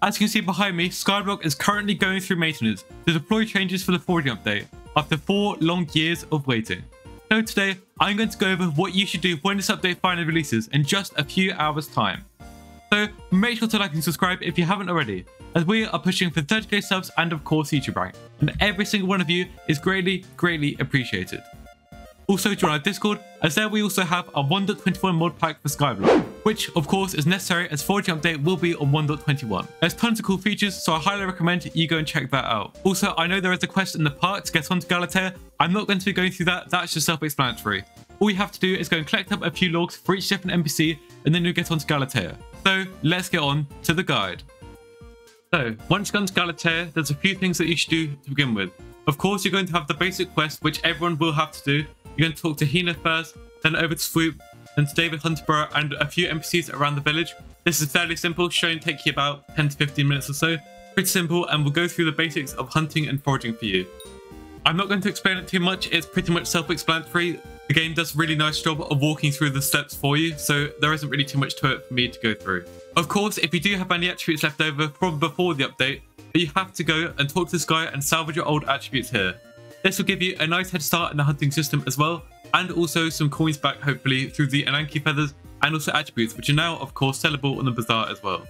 As you can see behind me, Skyblock is currently going through maintenance to deploy changes for the Foraging update after 4 long years of waiting. So today, I'm going to go over what you should do when this update finally releases in just a few hours time. So make sure to like and subscribe if you haven't already, as we are pushing for 30k subs and of course YouTube rank, and every single one of you is greatly appreciated. Also join our Discord, as there we also have a 1.21 mod pack for Skyblock, which of course is necessary as Foraging update will be on 1.21. There's tons of cool features, so I highly recommend you go and check that out. Also, I know there is a quest in the park to get onto Agatha. I'm not going to be going through that, that's just self-explanatory. All you have to do is go and collect up a few logs for each different NPC, and then you'll get onto Agatha. So let's get on to the guide. So once you've gone to Agatha, there's a few things that you should do to begin with. Of course, you're going to have the basic quest, which everyone will have to do. You're going to talk to Hina first, then over to Swoop, then to David Hunterborough and a few NPCs around the village. This is fairly simple, should only take you about 10 to 15 minutes or so. Pretty simple, and we'll go through the basics of hunting and foraging for you. I'm not going to explain it too much, it's pretty much self-explanatory. The game does a really nice job of walking through the steps for you, so there isn't really too much to it for me to go through. Of course, if you do have any attributes left over from before the update, you have to go and talk to this guy and salvage your old attributes here. This will give you a nice head start in the hunting system as well, and also some coins back hopefully through the Ananke feathers, and also attributes which are now of course sellable on the bazaar as well.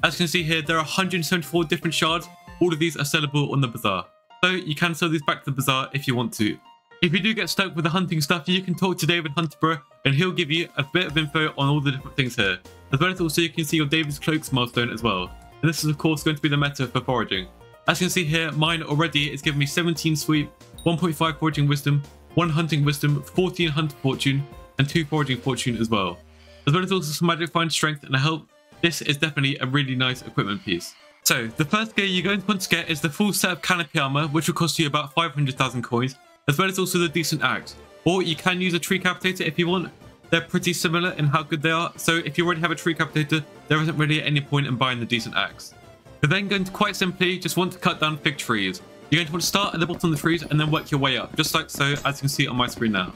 As you can see here, there are 174 different shards. All of these are sellable on the bazaar, so you can sell these back to the bazaar if you want to. If you do get stuck with the hunting stuff, you can talk to David Hunterborough and he'll give you a bit of info on all the different things here, as well as also you can see your David's Cloaks milestone as well, and this is of course going to be the meta for foraging. As you can see here, mine already is giving me 17 sweep, 1.5 foraging wisdom, 1 hunting wisdom, 14 hunter fortune, and 2 foraging fortune as well. As well as also some magic find strength and a health. This is definitely a really nice equipment piece. So the first gear you're going to want to get is the full set of canopy armor, which will cost you about 500,000 coins, as well as also the decent axe. Or you can use a tree capitator if you want. They're pretty similar in how good they are, so if you already have a tree capitator, there isn't really any point in buying the decent axe. You're then going to quite simply just want to cut down fig trees. You're going to want to start at the bottom of the trees and then work your way up, just like so, as you can see on my screen now.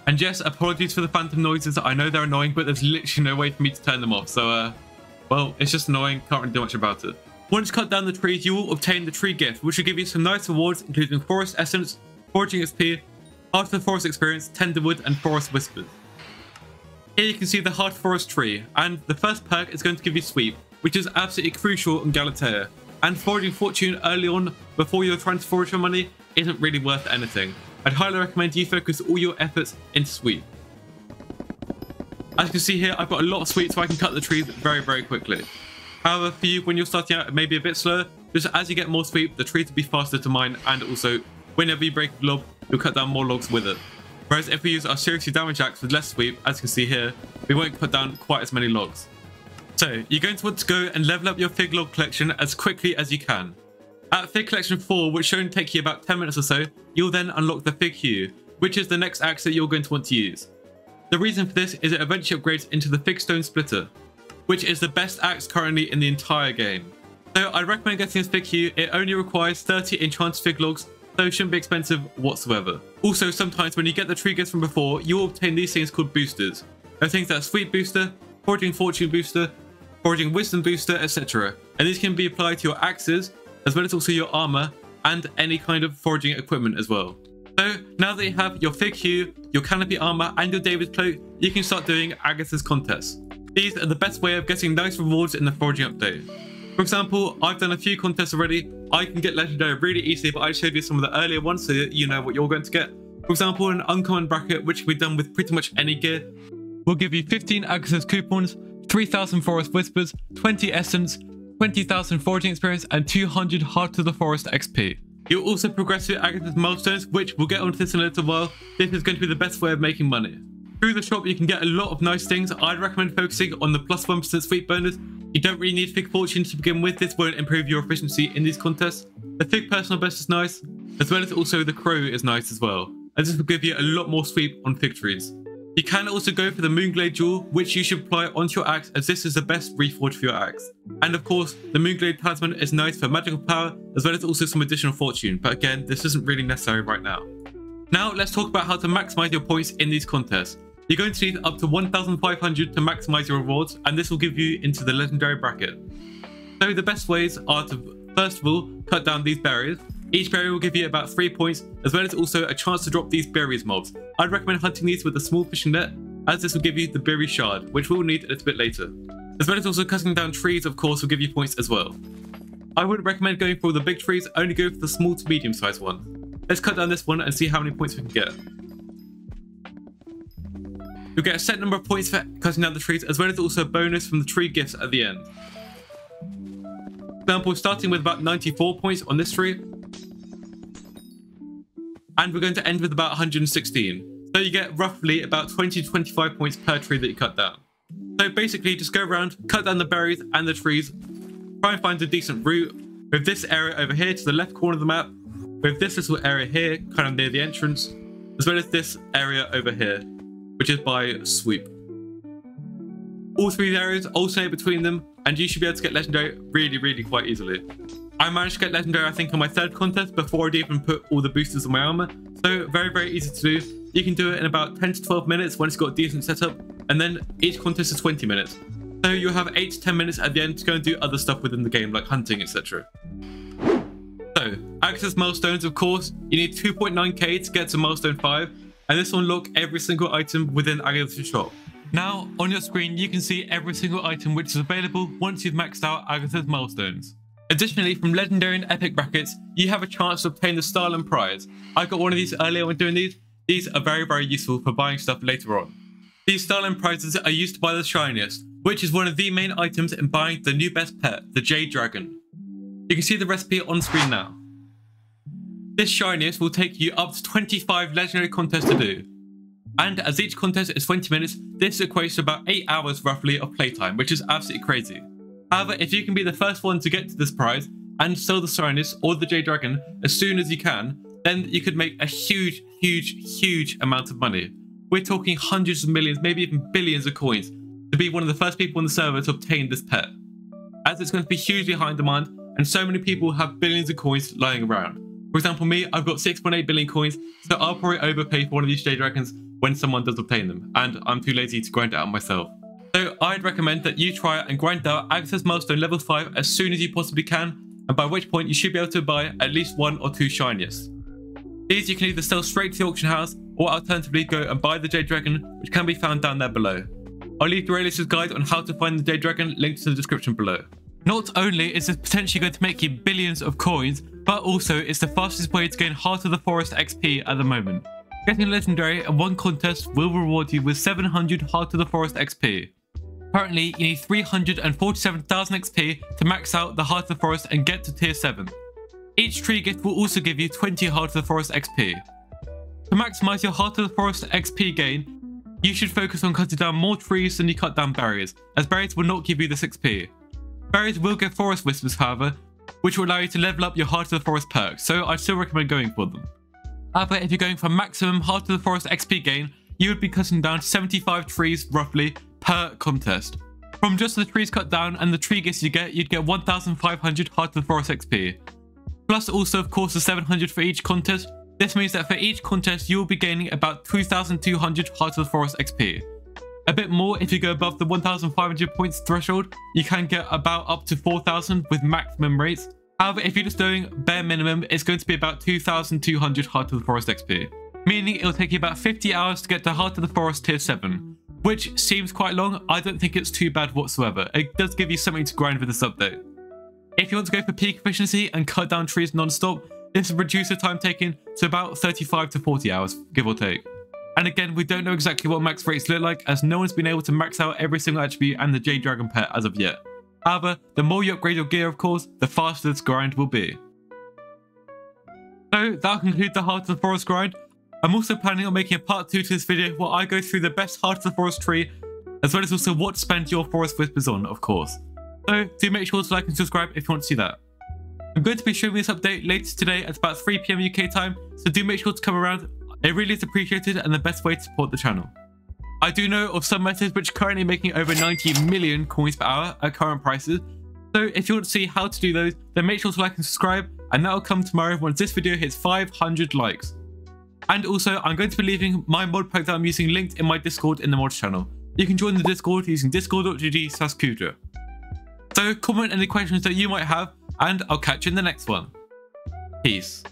And yes, apologies for the phantom noises. I know they're annoying, but there's literally no way for me to turn them off. So, well, it's just annoying. Can't really do much about it. Once you cut down the trees, you will obtain the tree gift, which will give you some nice rewards, including forest essence, foraging XP, heart of the forest experience, tenderwood, and forest whispers. Here you can see the Heart Forest tree, and the first perk is going to give you sweep, which is absolutely crucial on Galatea. And foraging fortune early on, before you're trying to forage for money, isn't really worth anything. I'd highly recommend you focus all your efforts into sweep. As you can see here, I've got a lot of sweep, so I can cut the trees very quickly. However, for you, when you're starting out, it may be a bit slower. Just as you get more sweep, the trees will be faster to mine, and also, whenever you break a log, you'll cut down more logs with it. Whereas if we use our seriously damaged axe with less sweep, as you can see here, we won't cut down quite as many logs. So you're going to want to go and level up your fig log collection as quickly as you can. At fig collection 4, which should only take you about 10 minutes or so, you'll then unlock the fig hue, which is the next axe that you're going to want to use. The reason for this is it eventually upgrades into the fig stone splitter, which is the best axe currently in the entire game. So I'd recommend getting this fig hue. It only requires 30 enchanted fig logs, so it shouldn't be expensive whatsoever. Also, sometimes when you get the tree gifts from before, you will obtain these things called boosters. They're things like sweep booster, foraging fortune booster, foraging wisdom booster, etc. And these can be applied to your axes, as well as also your armor, and any kind of foraging equipment as well. So now that you have your fig hue, your canopy armor, and your David's cloak, you can start doing Agatha's contests. These are the best way of getting nice rewards in the foraging update. For example, I've done a few contests already. I can get legendary really easily, but I showed you some of the earlier ones so that you know what you're going to get. For example, an uncommon bracket, which can be done with pretty much any gear, will give you 15 Agatha's coupons, 3,000 forest whispers, 20 essence, 20,000 foraging experience, and 200 Heart of the Forest XP. You'll also progress through Agatha's milestones, which we'll get onto this in a little while. This is going to be the best way of making money. Through the shop, you can get a lot of nice things. I'd recommend focusing on the plus 1% sweep bonus. You don't really need fig fortune to begin with. This won't improve your efficiency in these contests. The fig personal best is nice, as well as also the crow is nice as well, and this will give you a lot more sweep on fig trees. You can also go for the Moonglade Jewel, which you should apply onto your axe, as this is the best reforge for your axe. And of course, the Moonglade Talisman is nice for magical power, as well as also some additional fortune, but again, this isn't really necessary right now. Now let's talk about how to maximize your points in these contests. you're going to need up to 1,500 to maximize your rewards, and this will give you into the legendary bracket. So the best ways are to, first of all, cut down these berries. Each berry will give you about 3 points, as well as also a chance to drop these berries mobs. I'd recommend hunting these with a small fishing net, as this will give you the berry shard, which we'll need a little bit later. As well as also cutting down trees, of course, will give you points as well. I wouldn't recommend going for the big trees, only go for the small to medium sized one. Let's cut down this one and see how many points we can get. You'll get a set number of points for cutting down the trees, as well as also a bonus from the tree gifts at the end. For example, starting with about 94 points on this tree, and we're going to end with about 116. So you get roughly about 20 to 25 points per tree that you cut down. So basically, just go around, cut down the berries and the trees, try and find a decent route, with this area over here to the left corner of the map, with this little area here, kind of near the entrance, as well as this area over here, which is by sweep. All three areas alternate between them, and you should be able to get legendary really quite easily. I managed to get legendary, I think, on my third contest before I'd even put all the boosters on my armor, so very easy to do. You can do it in about 10 to 12 minutes once you've got a decent setup, and then each contest is 20 minutes. So you'll have 8 to 10 minutes at the end to go and do other stuff within the game, like hunting, etc. So, access milestones, of course, you need 2.9k to get to milestone 5, and this will unlock every single item within Agatha's shop. Now, on your screen, you can see every single item which is available once you've maxed out Agatha's milestones. Additionally, from legendary and epic brackets, you have a chance to obtain the Starland prize. I got one of these earlier when doing these. These are very useful for buying stuff later on. These Starland prizes are used to buy the shiniest, which is one of the main items in buying the new best pet, the Jade Dragon. You can see the recipe on screen now. This shiniest will take you up to 25 legendary contests to do. And as each contest is 20 minutes, this equates to about 8 hours roughly of playtime, which is absolutely crazy. However, if you can be the first one to get to this prize and sell the shiniest or the Jade Dragon as soon as you can, then you could make a huge amount of money. We're talking hundreds of millions, maybe even billions of coins to be one of the first people on the server to obtain this pet, as it's going to be hugely high in demand and so many people have billions of coins lying around. For example, me, I've got 6.8 billion coins, so I'll probably overpay for one of these Jade Dragons when someone does obtain them, and I'm too lazy to grind it out myself. So I'd recommend that you try and grind out Agatha's milestone level 5 as soon as you possibly can, and by which point you should be able to buy at least 1 or 2 shiniest. These you can either sell straight to the auction house, or alternatively go and buy the Jade Dragon, which can be found down there below. I'll leave the Raylist's guide on how to find the Jade Dragon linked in the description below. Not only is this potentially going to make you billions of coins, but also it's the fastest way to gain Heart of the Forest XP at the moment. Getting legendary in one contest will reward you with 700 Heart of the Forest XP. Currently, you need 347,000 XP to max out the Heart of the Forest and get to tier 7. Each tree gift will also give you 20 Heart of the Forest XP. To maximize your Heart of the Forest XP gain, you should focus on cutting down more trees than you cut down berries, as berries will not give you this XP. Berries will give Forest Whispers, however, which will allow you to level up your Heart of the Forest perks, so I'd still recommend going for them. However, if you're going for maximum Heart of the Forest XP gain, you would be cutting down 75 trees roughly per contest. From just the trees cut down and the tree gifts you get, you'd get 1,500 Heart of the Forest XP. Plus also, of course, the 700 for each contest. This means that for each contest, you will be gaining about 2,200 Heart of the Forest XP. A bit more if you go above the 1,500 points threshold, you can get about up to 4,000 with maximum rates. However, if you're just doing bare minimum, it's going to be about 2,200 Heart of the Forest XP. Meaning it'll take you about 50 hours to get to Heart of the Forest tier 7. Which seems quite long. I don't think it's too bad whatsoever. It does give you something to grind with this update. If you want to go for peak efficiency and cut down trees non-stop, this will reduce the time taken to about 35 to 40 hours, give or take. And again, we don't know exactly what max rates look like, as no one's been able to max out every single attribute and the Jade Dragon pet as of yet. However, the more you upgrade your gear, of course, the faster this grind will be. So that'll conclude the Heart of the Forest grind. I'm also planning on making a part 2 to this video where I go through the best Heart of the Forest tree, as well as also what to spend your Forest Whispers on, of course. So do make sure to like and subscribe if you want to see that. I'm going to be showing this update later today at about 3 PM UK time, so do make sure to come around. It really is appreciated and the best way to support the channel. I do know of some methods which are currently making over 90 million coins per hour at current prices, so if you want to see how to do those, then make sure to like and subscribe, and that will come tomorrow once this video hits 500 likes. And also, I'm going to be leaving my mod pack that I'm using linked in my Discord in the mods channel. You can join the Discord using discord.gg/Kuvdra. So comment any questions that you might have, and I'll catch you in the next one. Peace.